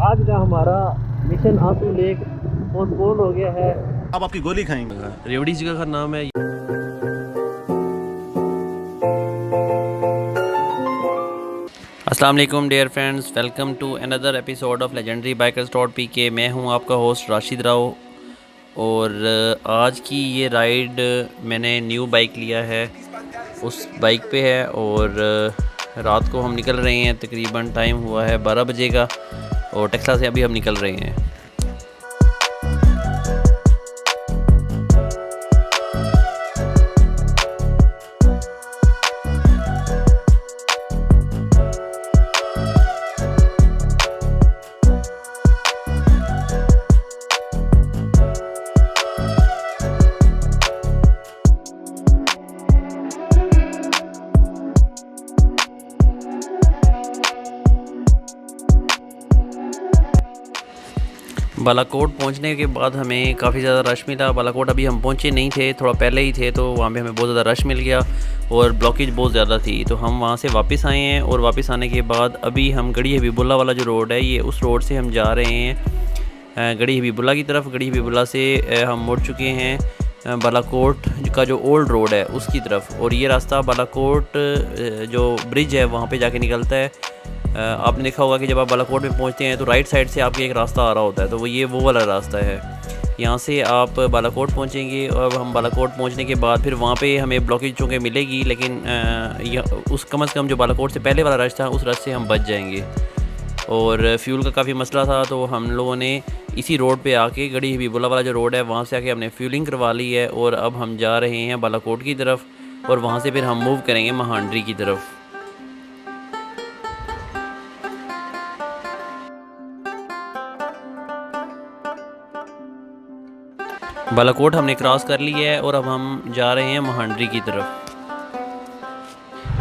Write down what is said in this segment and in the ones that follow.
आज का हमारा मिशन आंसू लेक पोस्टपोन हो गया है। आप आपकी गोली खाएंगे। रेवड़ी जगह का नाम है। अस्सलाम वालेकुम dear friends, welcome to another episode of legendary bikers dot P. मैं हूं आपका होस्ट राशिद राव और आज की ये राइड मैंने न्यू बाइक लिया है, उस बाइक पे है और रात को हम निकल रहे हैं। तकरीबन टाइम हुआ है 12 बजे का और टेक्सास से अभी हम निकल रहे हैं। बालाकोट पहुंचने के बाद हमें काफ़ी ज़्यादा रश मिला। बालाकोट अभी हम पहुंचे नहीं थे, थोड़ा पहले ही थे, तो वहाँ पे हमें बहुत ज़्यादा रश मिल गया और ब्लॉकेज बहुत ज़्यादा थी। तो हम वहाँ से वापस आए हैं और वापस आने के बाद अभी हम गड़ी हबीबुल्ला वाला जो रोड है, ये उस रोड से हम जा रहे हैं गड़ी हबीबुल्ला की तरफ। गड़ी हबीबुल्ला से हम मुड़ चुके हैं बालाकोट का जो ओल्ड रोड है उसकी तरफ, और ये रास्ता बालाकोट जो ब्रिज है वहाँ पे जाके निकलता है। आपने देखा होगा कि जब आप बालाकोट में पहुँचते हैं तो राइट साइड से आपके एक रास्ता आ रहा होता है, तो वो वाला रास्ता है। यहाँ से आप बालाकोट पहुँचेंगे और हम बालाकोट पहुँचने के बाद फिर वहाँ पे हमें ब्लॉकेज चूँकि मिलेगी, लेकिन उस कम से कम जो बालाकोट से पहले वाला रास्ता उस रास्ते से हम बच जाएंगे। और फ्यूल का काफ़ी मसला था, तो हम लोगों ने इसी रोड पे आके गड़ी हबीबुल्ला वाला जो रोड है वहाँ से आके हमने फ्यूलिंग करवा ली है और अब हम जा रहे हैं बालाकोट की तरफ और वहाँ से फिर हम मूव करेंगे महांडरी की तरफ। बालाकोट हमने क्रॉस कर लिया है और अब हम जा रहे हैं महांडरी की तरफ।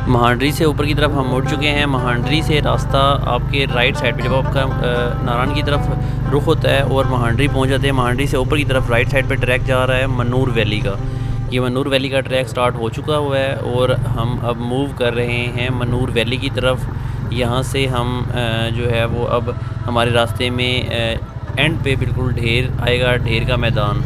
महांडरी से ऊपर की तरफ हम मुड़ चुके हैं। महांडरी से रास्ता आपके राइट साइड पे जब आपका नारायण की तरफ रुख होता है और महांडरी पहुंच जाते हैं, महांडरी से ऊपर की तरफ राइट साइड पे ट्रैक जा रहा है मनूर वैली का। ये मनूर वैली का ट्रैक स्टार्ट हो चुका हुआ है और हम अब मूव कर रहे हैं मनूर वैली की तरफ। यहाँ से हम जो है वो अब हमारे रास्ते में एंड पे बिल्कुल ढेर आएगा, ढेर का मैदान।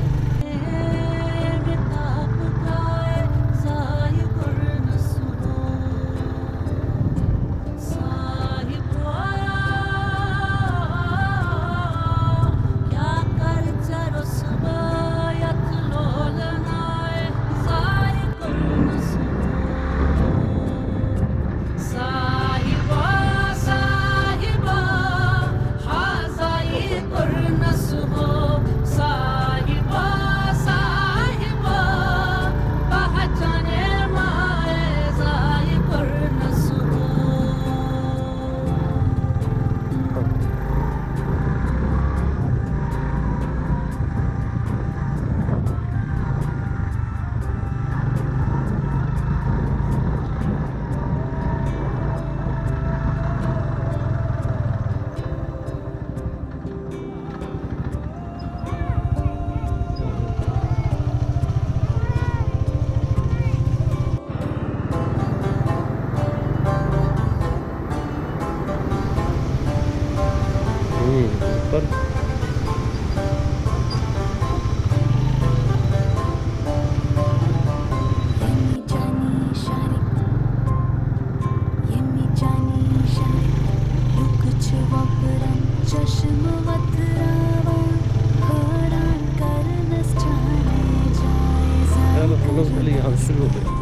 शुरू हो गया।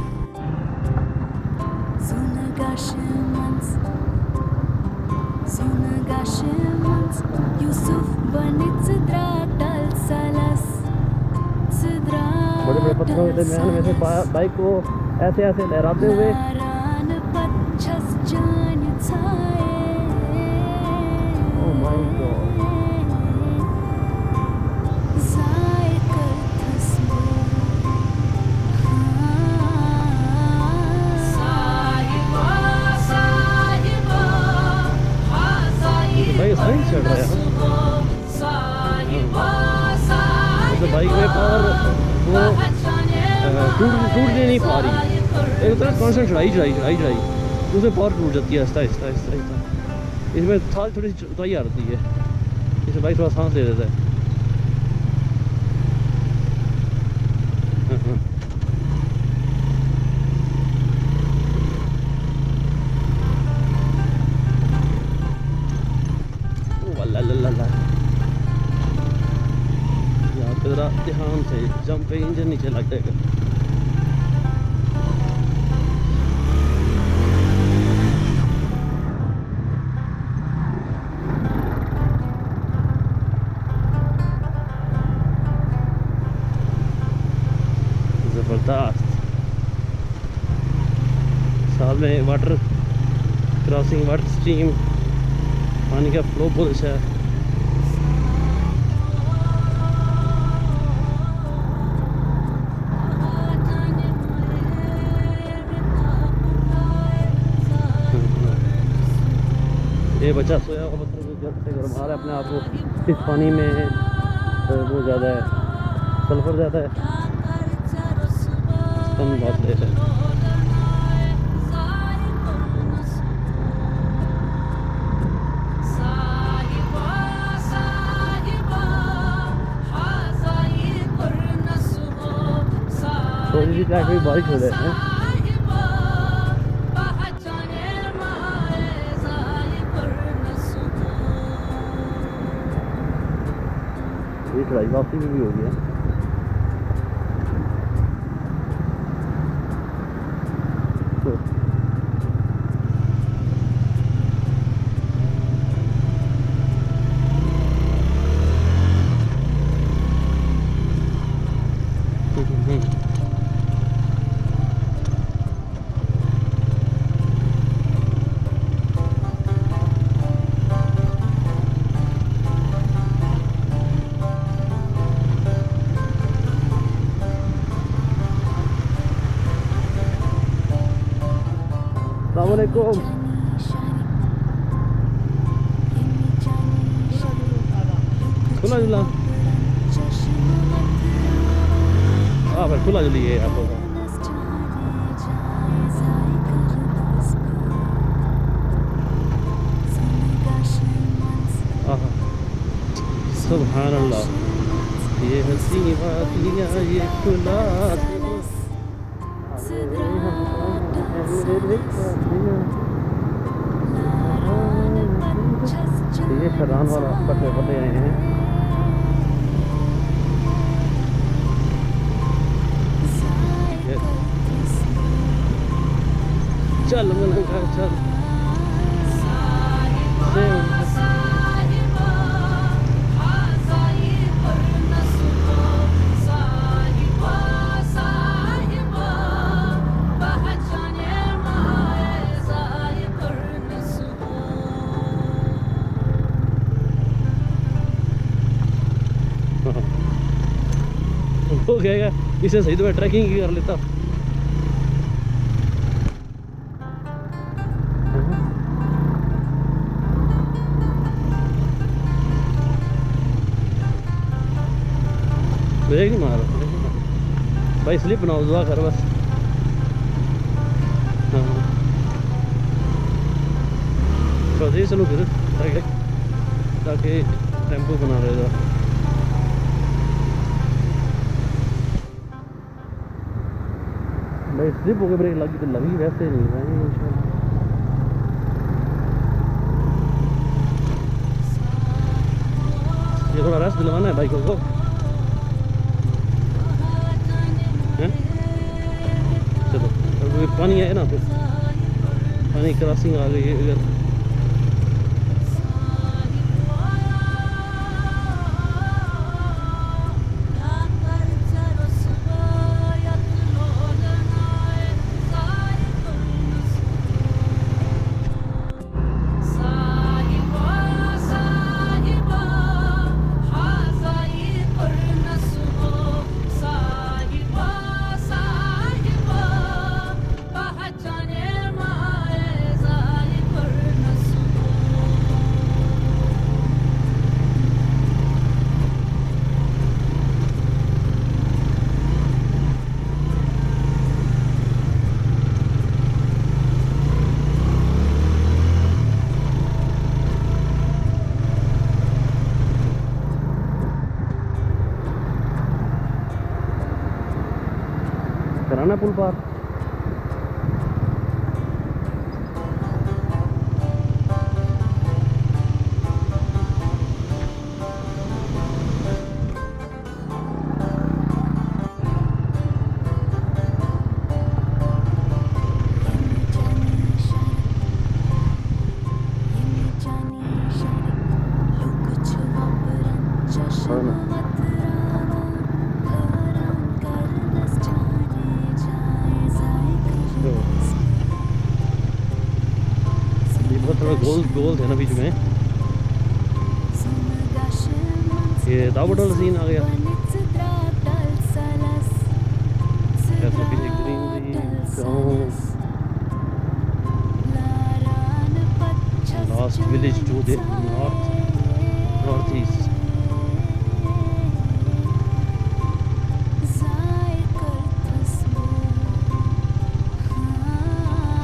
बड़े बड़े पत्थरों के दरमियान में से बाइक को ऐसे ऐसे लहराते हुए ओह माय गॉड। भाई सही चल रहा है। तो बाइक में पावर वो टूटने नहीं पा रही, एक तरह कॉन्स्टेंट चढ़ाई उसमें पावर टूट जाती है आहिस्ता आहिस्ता आहिस्ता आहिस्ता। इसमें थोड़ी सी उताई आती है। इसे भाई थोड़ा सांस ले लेता है। यहाँ पे ज़रा ध्यान से जंप पे इंजन नीचे लग जाएगा। ज़बरदस्त। साथ में वाटर क्रॉसिंग, वाटर स्ट्रीम, पानी का फ्लो बहुत अच्छा है। ये बच्चा सोया हुआ मतलब गर्म से गर्म आ रहा है अपने आप को। इस पानी में वो ज़्यादा है, सल्फर ज़्यादा है, स्तन बहुत तेज है। थोड़ी सी ट्रैक में बारिश हो जाए हैं। ये चढ़ाई वापसी भी हो गया। अस्सलामुअलैकुम। खुला जुला हाँ भाई खुला जुली है आप लोग। सुभान अल्लाह, ये हंसी वादियाँ ये खुला ये शरान वाला पटे पटे आए हैं। चल मलंगा चल हो गया। इसे सही तो मैं ट्रैकिंग ही कर लेता। ब्रेक नहीं मार भाई, स्लिप ना हो, दुआ कर बस। हाँ तो चलो फिर ताकि टेम्पो बना रहेगा। भाई स्लिप हो गया, ब्रेक लगी तो लगी, वैसे नहीं भाई। ये थोड़ा रेस्ट दिलवाना है बाइकों को। चलो अभी पानी है ना, फिर पानी क्रॉसिंग आ गई है इधर। कराना पुल पार। थोड़ा गोल थे ना बीच में। ये दावोडल सीन आ गया। ऐसा पीछे ग्रीनरी गाँव, last village to the north east.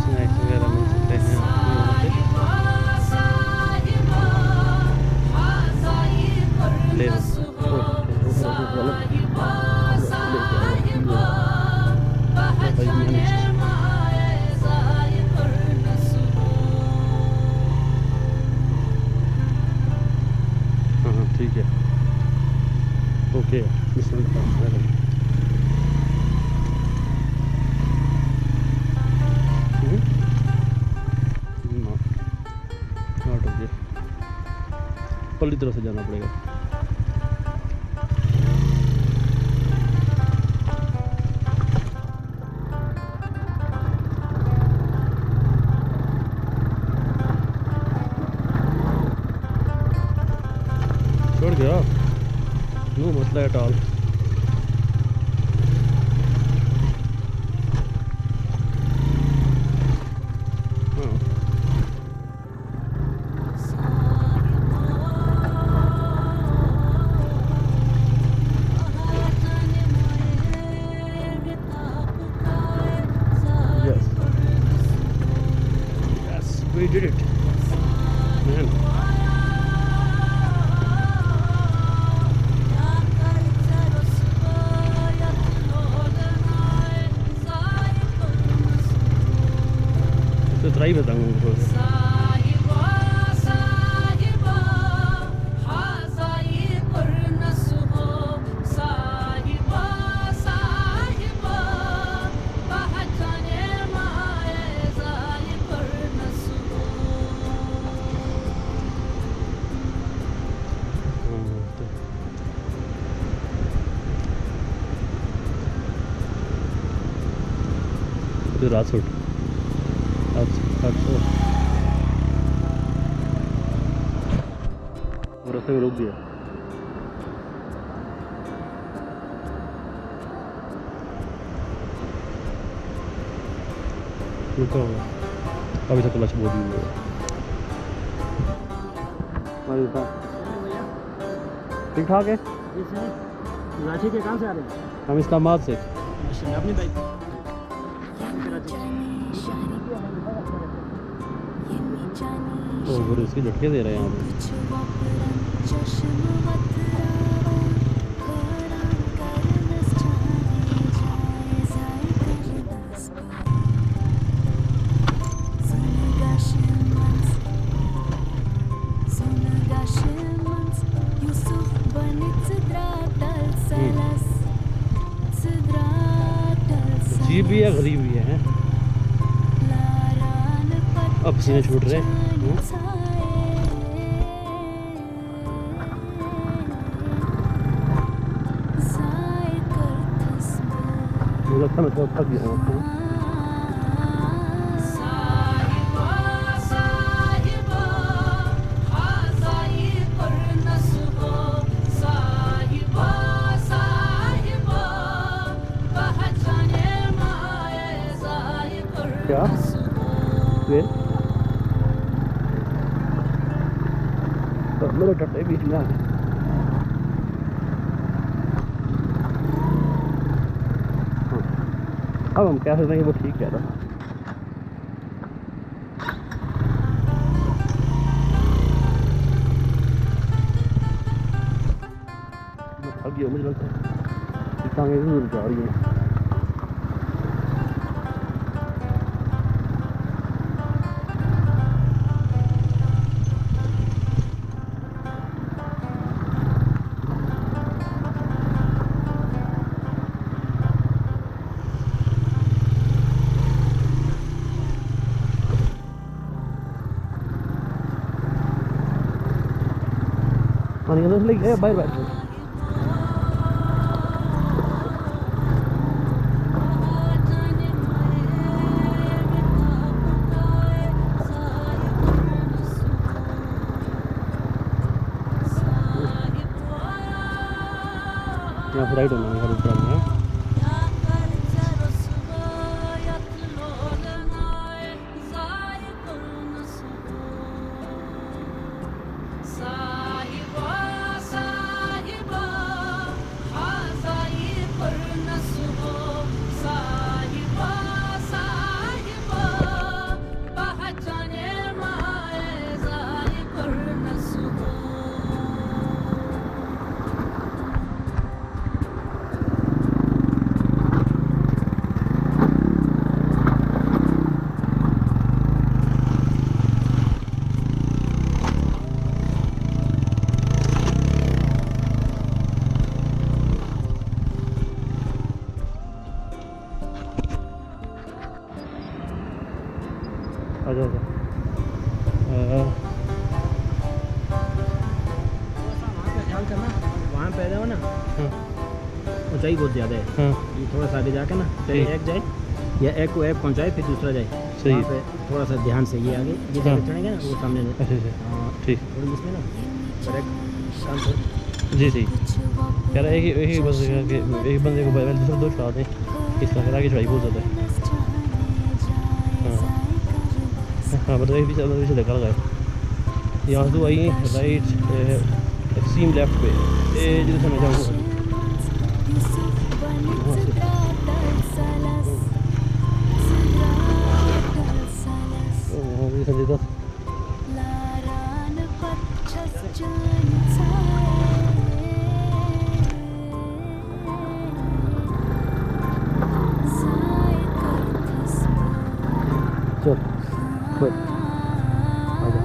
Snacks वगैरह मिल सकते हैं यहाँ पे। ले हाँ ठीक है, ओके। पल्ली तरफ से जाना पड़ेगा। छोड़ गया नो मसला at all. We did it, man. तो ट्राई बताऊंगा। राजकोट रास्ते में रोक दिया। रुका होगा अभी तक क्लच बहुत ही ठीक ठाक है। रांची के कहाँ से आ रहे हैं? हम इस्लामाबाद से। अपनी बाइक तो फिर इसके झटके दे रहे हैं यहाँ पे। जीप भी है, गरीब भी है। अब पसीने छूट रहे हैं। मुझे लगता है मैं थोड़ा थक गया हूँ। क्या तो मेरे टट्टे बीच में आ गए। अब हम क्या सोचते हैं कि वो ठीक कह रहा। थक गया मुझे लगता है, टांगे भी जा रही है। पानी अंदर से लेके बाहर बैठ जाओ। यहाँ पर राइट होना है ऊपर में। आजा आजा। ख्याल करना वहाँ पे जाओ ना, ऊंचाई बहुत ज़्यादा है। हाँ ये थोड़ा सा आगे जाके ना, पहले एक जाए या एक को एक पहुँचाए फिर दूसरा जाए। सही। वहाँ पे थोड़ा सा ध्यान से ये आगे ये हाँ। जाके चढ़ेंगे ना वो सामने से। अच्छा अच्छा हाँ ठीक। थोड़ी इसमें ना पर एक काम से जी जी कह रहा है एक ही बस एक बंदे को पहले दूसरा दो चढ़ा दें, इसका कह रहा कि चढ़ाई बहुत ज़्यादा है। हाँ हाँ मतलब एक पीछे धक्का लगाए यहाँ से तो आई राइट एक्सट्रीम लेफ्ट पे ये जिधर से मैं जाऊँगा संजय दत्त चल फिर आजा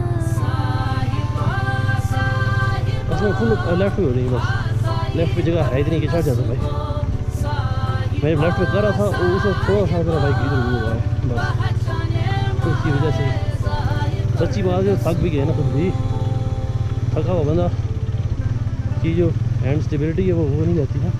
उसमें फुल लेफ्ट पे हो रही है बस लेफ्ट पे जगह है इतनी कि चढ़ जाता भाई मैं लेफ्ट पे कर रहा था उसे थोड़ा सा मेरा बाइक इधर हुआ है बस तो उसकी वजह से सच्ची बात है थक भी गया ना खुद भी थका हुआ बंदा कि जो हैंड स्टेबिलिटी है वो नहीं रहती ना।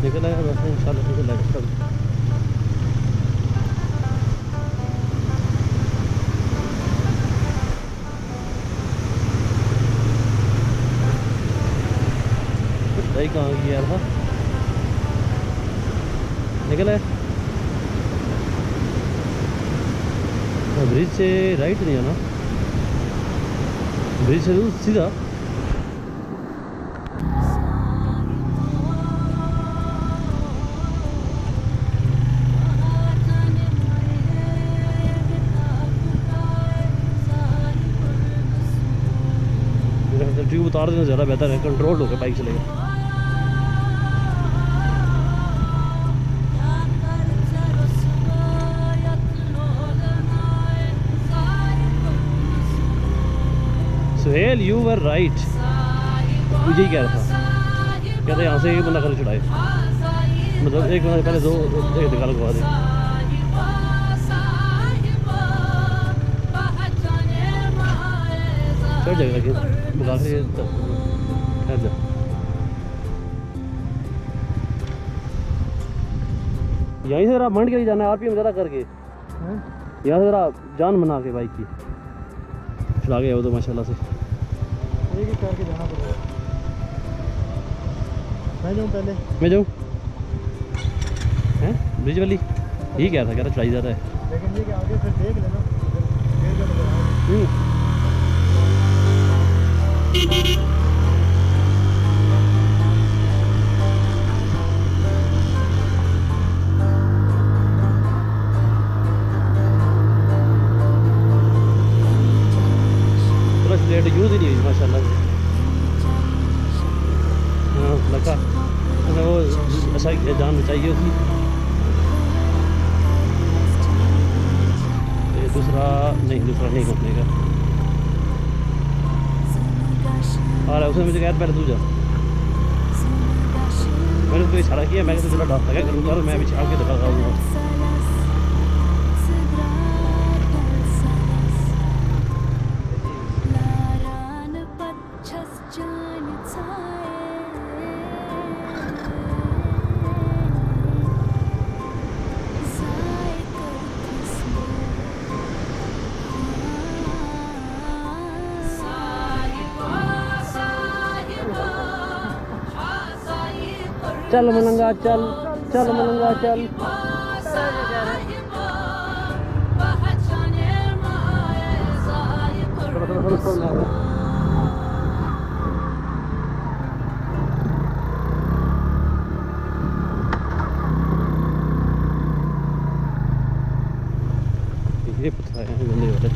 निकल आएगा बस इंशाल्लाह निकल आएगा सब। भाई कहाँ गया यार? निकल आए ब्रिज से राइट नहीं आना, ब्रिज से सीधा ट्यूब उतार देना ज़्यादा बेहतर है, कंट्रोल होकर बाइक चलेगा। सुहेल यू वर राइट, मुझे ही कह रहा था कहते यहाँ से एक बंदा कर चढ़ाए मतलब एक बंदा पहले दो एक धक्का लगवा दे। चढ़ जाएगा लेकिन बुला के ठहर जा। यहीं से ज़रा मंड के लिए जाना है आरपीएम ज़्यादा करके, यहाँ से ज़रा जान बना के बाइक की चला गया वो तो माशाल्लाह से। एक ही करके जाना पड़ेगा। मैं जाऊँ पहले? मैं जाऊँ हैं ब्रिज वाली यही कह रहा चढ़ाई ज़्यादा है लेकिन ये कि आगे फिर देख लेना प्लेट यूज़ ही नहीं हुई माशाल्लाह से। हाँ लगा वो अच्छा जान चाहिए उसकी। ये दूसरा नहीं घुसने का और उसने मुझे कहा पहले तू जा, मैंने उसको इशारा किया, मैं तुझे डरता क्या करूँगा और मैं पीछे आके धक्का खाऊंगा। चल मलंगा चल, चल मलंगा चल। ये पत्थर हैं गंदे वाले।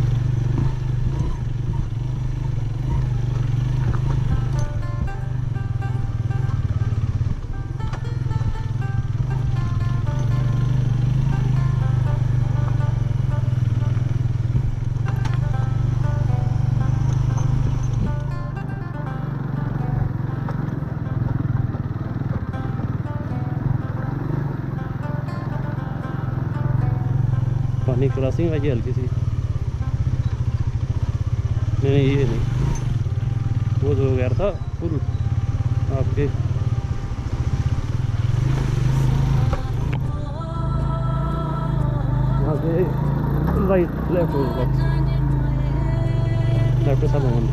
पानी क्रॉसिंग है ये हल्की सी, नहीं ये नहीं, वो जो गया था फुल आपके यहाँ से राइट लेफ्ट लेफ्ट सब हम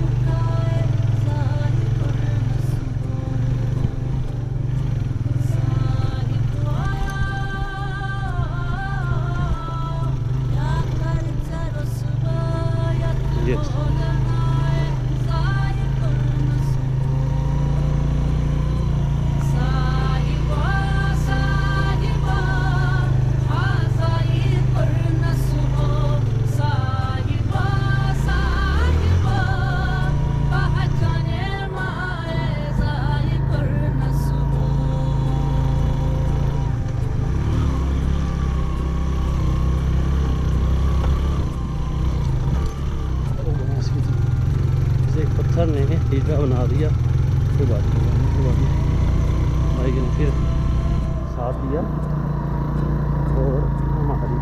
yes. पत्थर ने टीका बना दिया, तो बात भाई ने फिर साथ दिया और हमारी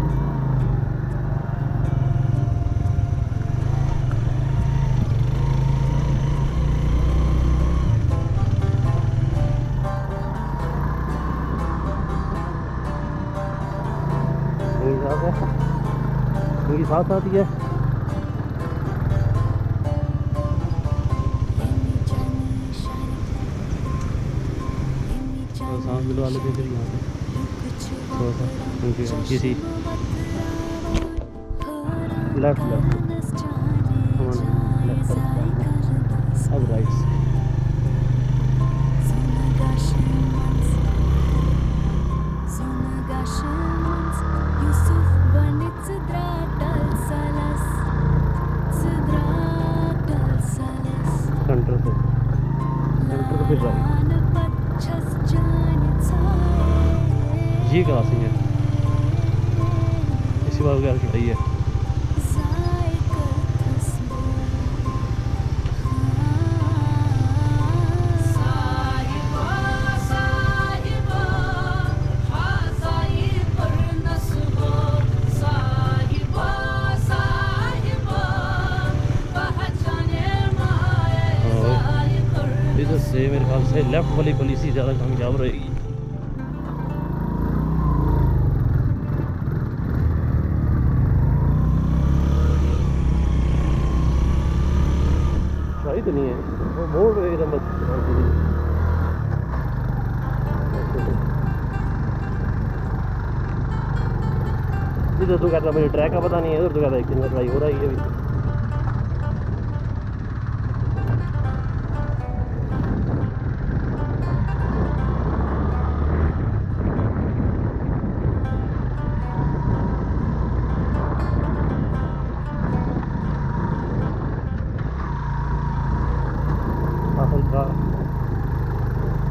उनकी साथ आती है। सांस मिलवा लेते फिर यहाँ पे थोड़ा सा उनकी हल्की सी लेफ्ट अब राइट। सेंटर से फिर राइट। ये क्रॉसिंग है, इसी बात की चढ़ाई है। इधर से मेरे ख्याल से लेफ्ट वाली पॉलिसी ज़्यादा कामयाब रहेगी। सही तो नहीं है वो मोड़ एकदम इधर तो कहता मुझे ट्रैक का पता नहीं है, उधर तो कहता है कितना ट्राई हो रहा है अभी।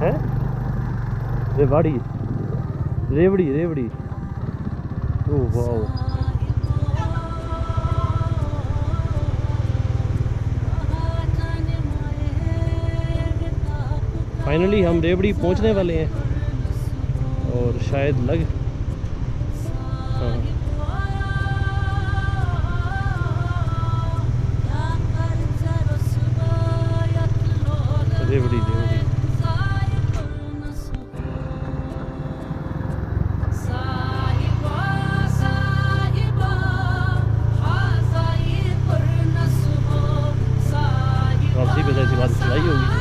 है रेवाड़ी रेवड़ी रेवड़ी ओह वाह। फाइनली हम रेवड़ी पहुंचने वाले हैं और शायद लग हाँ रेवड़ी रेवड़ी वापसी पे ऐसी बात चलाई होगी।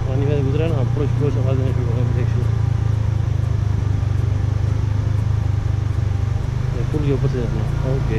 पानी में गुजरा ना अप्रोच क्लोज आवाज देने शुरू हो गया देखिए पुल के ऊपर से जाना। ओके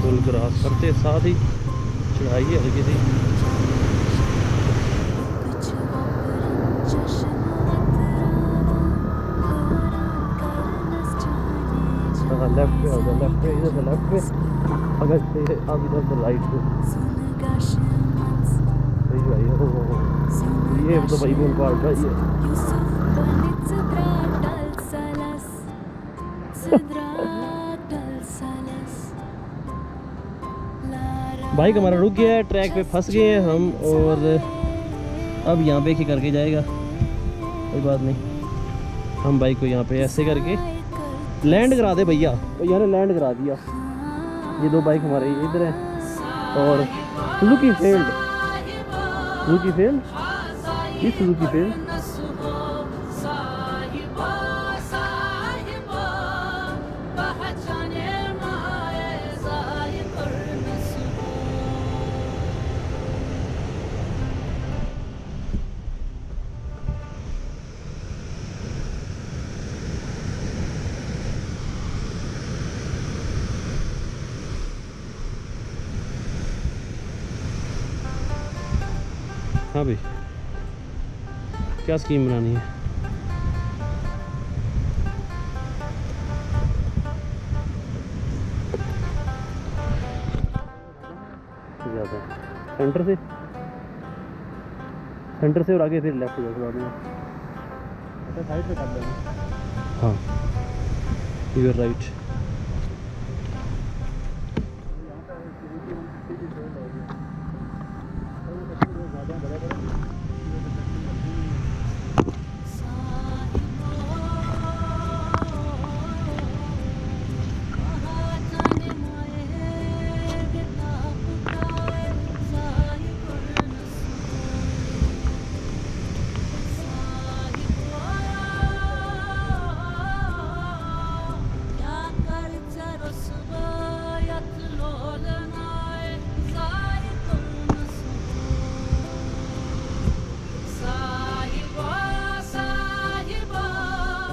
पुल क्रॉस करते साथ ही चढ़ाई है हल्की सी। लेफ्ट पे होगा लेफ्ट पे इधर लेफ्ट पे अगर से अब इधर राइट पे सही भाई ये तो भाई बोल पार्ट है ये बाइक हमारा रुक गया है ट्रैक पे फंस गए हैं हम और अब यहाँ पे करके जाएगा कोई बात नहीं। हम बाइक को यहाँ पे ऐसे करके लैंड करा दे भैया ने लैंड करा दिया। ये दो बाइक हमारे इधर है और सुजुकी फील्ड ये सुजुकी फील्ड हाँ भाई क्या स्कीम बनानी है? ज़्यादा सेंटर से और आगे फिर लेफ्ट जाके बाद में साइड पे कर देना। हाँ यू आर राइट।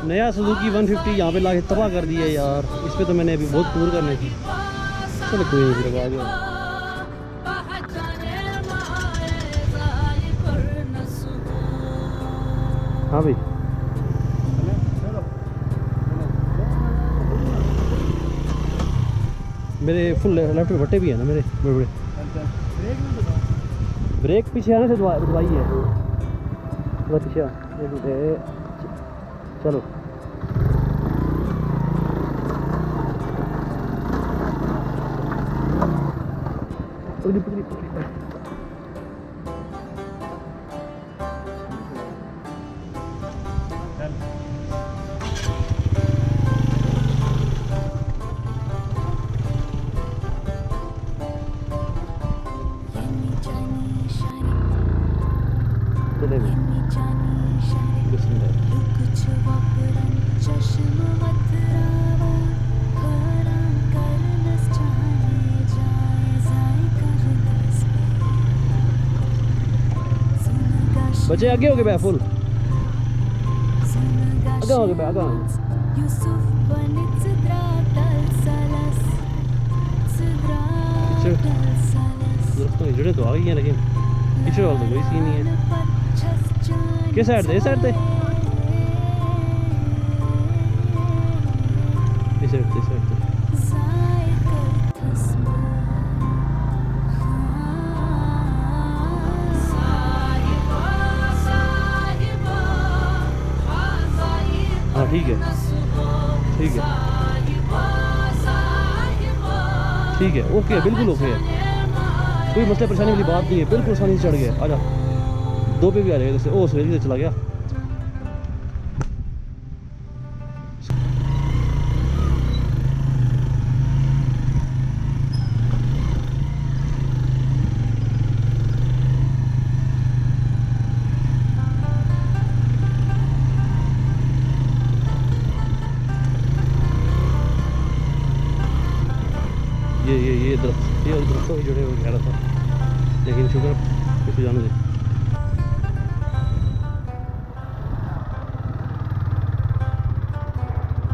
नया सुजुकी 150 यहाँ पे लाके तबाह कर दिया यार। इस पे तो मैंने अभी बहुत टूर करने की। चलो कोई नहीं फिर आ गया। हाँ भाई मेरे फुल लेफ्ट में भट्टे भी है ना मेरे बड़े बड़े। ब्रेक पीछे आने से दवाई है थोड़ा पीछे। चलो बच्चे आगे हो गए बे फुल आगे हो गए बे आगे। कीचड़ दोस्तों जड़े तो आ गई हैं लेकिन कीचड़ वाला तो कोई सीन नहीं है। किस साइड से? इस साइड से? इस साइड से, इस साइड से। हाँ ठीक है, ठीक है, ठीक है, ओके, बिल्कुल ओके है, कोई मसला परेशानी वाली बात नहीं है, बिल्कुल आसानी से चढ़ गया। आजा 2 पे भी आ जाएगा जैसे। ओ सवेरी से चला गया। ये दरख्त, ये दरख्तों के जुड़े हुए कह रहा था, लेकिन शुक्र कुछ जाने दे।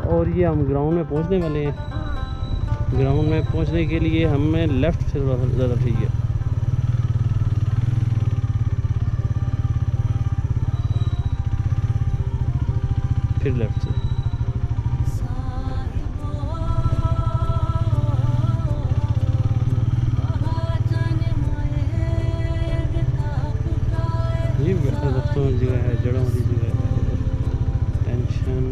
और ये हम ग्राउंड में पहुंचने वाले हैं। ग्राउंड में पहुंचने के लिए हमें लेफ़्ट से थोड़ा ज़्यादा ठीक है। फिर लेफ़्ट से। दोस्तों जगह है, जड़ों वाली जगह है, टेंशन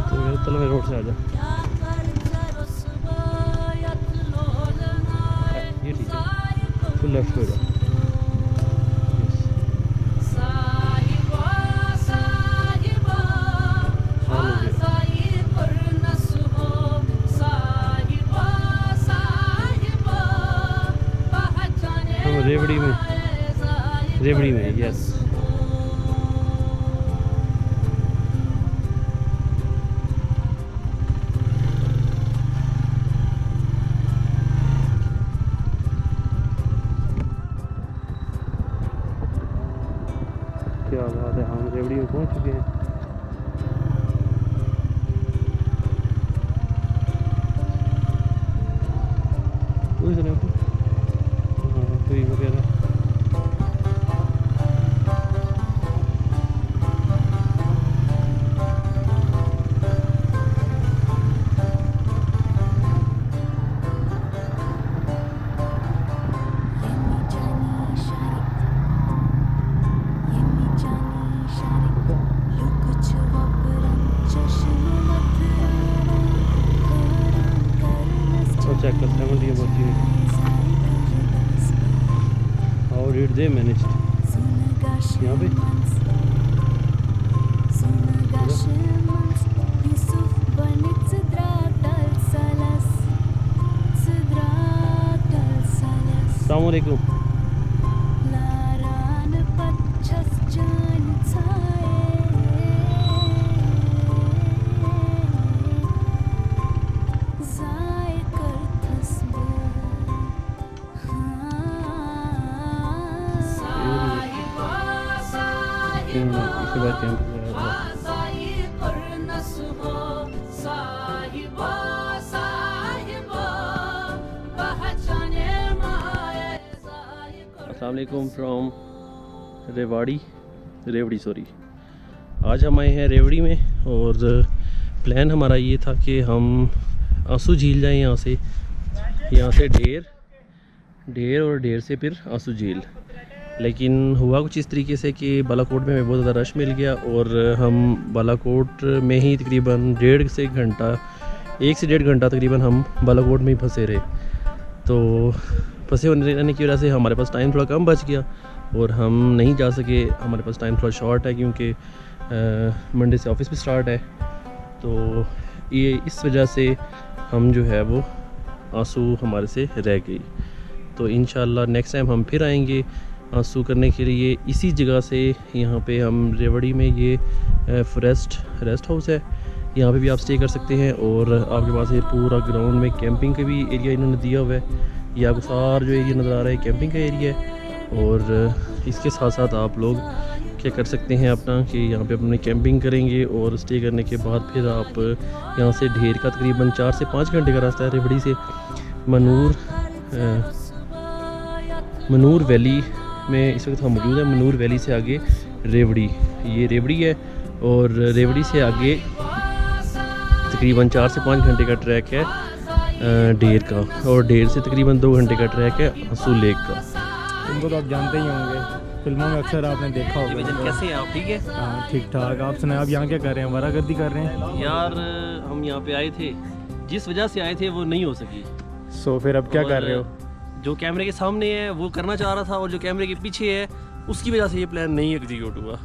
तो मेरे तल में रोड से आ जा। ये ठीक है, फुल लेफ्ट पे जा। रेवड़ी में यस। क्या बात है, हम रेवड़ी में पहुंच चुके हैं। कोई वगैरह check the 70 about you. How did they manage it? यहाँ पे अस्सलामुअलैकुम। इसके बाद कैंप अस्सलाम वालेकुम फ्रॉम रेवड़ी सॉरी। आज हम आए हैं रेवड़ी में और प्लान हमारा ये था कि हम आंसू झील जाएं, यहाँ से ढेर और ढेर से फिर आंसू झील। लेकिन हुआ कुछ इस तरीके से कि बालाकोट में हमें बहुत ज़्यादा रश मिल गया और हम बालाकोट में ही तकरीबन 1 से 1.5 घंटा तकरीबन हम बालाकोट में ही फंसे रहे। तो फंसे होने रहने की वजह से हमारे पास टाइम थोड़ा कम बच गया और हम नहीं जा सके। हमारे पास टाइम थोड़ा शॉर्ट है क्योंकि मंडे से ऑफिस भी स्टार्ट है, तो ये इस वजह से हम जो है वो आंसू हमारे से रह गई। तो इंशाल्लाह नेक्स्ट टाइम हम फिर आएंगे आंसू करने के लिए इसी जगह से। यहाँ पे हम रेवड़ी में ये रेस्ट हाउस है, यहाँ पे भी आप स्टे कर सकते हैं और आपके पास ये पूरा ग्राउंड में कैंपिंग का भी एरिया इन्होंने दिया हुआ है। ये आपको सारा जो एरिया नज़र आ रहा है कैंपिंग का एरिया है और इसके साथ साथ आप लोग क्या कर सकते हैं अपना कि यहाँ पे अपनी कैंपिंग करेंगे और स्टे करने के बाद फिर आप यहाँ से ढेर का तकरीबन 4 से 5 घंटे का रास्ता है रेवड़ी से मनूर वैली में इस वक्त हम मौजूद हैं। मनूर वैली से आगे रेवड़ी, ये रेवड़ी है और रेवड़ी से आगे तकरीबन 4 से 5 घंटे का ट्रैक है ढेर का, और ढेर से तकरीबन 2 घंटे का ट्रैक है हंसू लेक का। इनको तो आप जानते ही होंगे, फिल्मों में अक्सर आपने देखा होगा। कैसे हैं आप? ठीक है। हाँ ठीक ठाक। आप सुनाए, आप यहाँ क्या कर रहे हैं? वारागर्दी कर रहे हैं? यार हम यहाँ पे आए थे, जिस वजह से आए थे वो नहीं हो सकी। सो फिर अब क्या कर रहे हो? जो कैमरे के सामने है वो करना चाह रहा था, और जो कैमरे के पीछे है उसकी वजह से ये प्लान नहीं एग्जीक्यूट हुआ।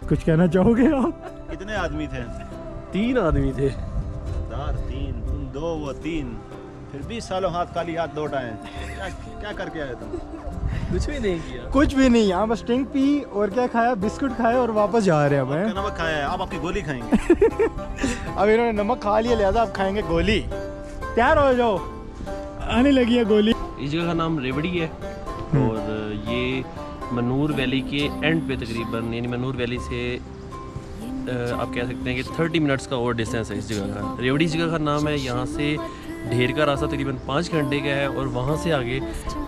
कुछ कहना चाहोगे आप? कितने आदमी थे? 3 आदमी थे। 3, तुम 2 वो 3, फिर 20 सालों हाथ खाली हाथ लौट आए। क्या करके आए तुम? कुछ भी नहीं किया। कुछ भी नहीं, यहाँ बस ड्रिंक पी और क्या खाया, बिस्कुट खाए और वापस जा रहे हैं। अब हैं? नमक खाया है, आप आपकी गोली खाएंगे। अब इन्होंने नमक खा लिया, लिहाजा आप खाएंगे गोली। तैयार हो जाओ, आने लगी है गोली। इस जगह का नाम रेवड़ी है और ये मनूर वैली के एंड पे तकरीबन, यानी मनूर वैली से आप कह सकते हैं कि 30 मिनट्स का और डिस्टेंस है इस जगह का। रेवड़ी इस जगह का नाम है। यहाँ से ढेर का रास्ता तकरीबन 5 घंटे का है और वहाँ से आगे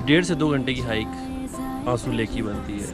1.5 से 2 घंटे की हाइक आंसू लेक की बनती है।